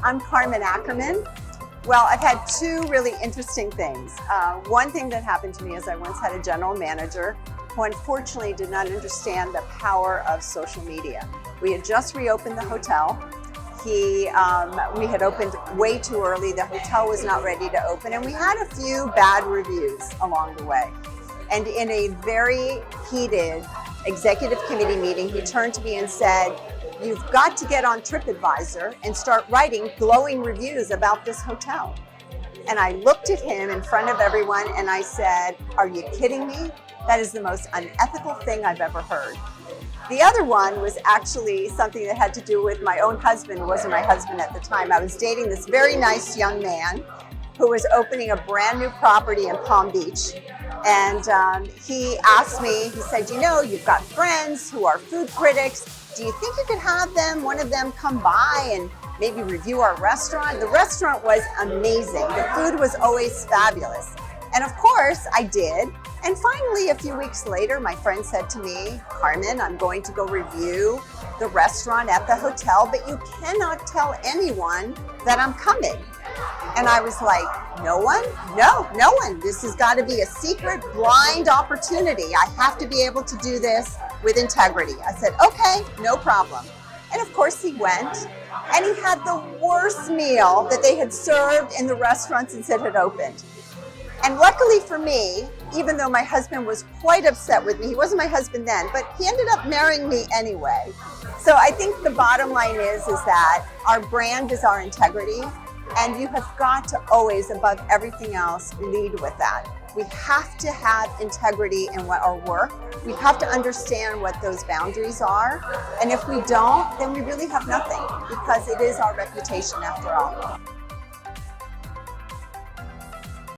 I'm Carmen Ackerman. Well, I've had two really interesting things. One thing that happened to me is I once had a general manager who unfortunately did not understand the power of social media. We had just reopened the hotel. We had opened way too early. The hotel was not ready to open, and we had a few bad reviews along the way. And in a very heated executive committee meeting, he turned to me and said, "You've got to get on TripAdvisor and start writing glowing reviews about this hotel." And I looked at him in front of everyone and I said, "Are you kidding me? That is the most unethical thing I've ever heard." The other one was actually something that had to do with my own husband, who wasn't my husband at the time. I was dating this very nice young man who was opening a brand new property in Palm Beach. And he asked me, he said, "You know, you've got friends who are food critics. Do you think you could have one of them come by and maybe review our restaurant?" The restaurant was amazing. The food was always fabulous. And of course I did. And finally, a few weeks later, my friend said to me, "Carmen, I'm going to go review the restaurant at the hotel, but you cannot tell anyone that I'm coming." And I was like, "No one? No one. This has got to be a secret, blind opportunity. I have to be able to do this with integrity." I said, "Okay, no problem." And of course he went, and he had the worst meal that they had served in the restaurant since it had opened. And luckily for me, even though my husband was quite upset with me, he wasn't my husband then, but he ended up marrying me anyway. So I think the bottom line is that our brand is our integrity, and you have got to always, above everything else, lead with that. We have to have integrity in our work. We have to understand what those boundaries are. And if we don't, then we really have nothing, because it is our reputation after all.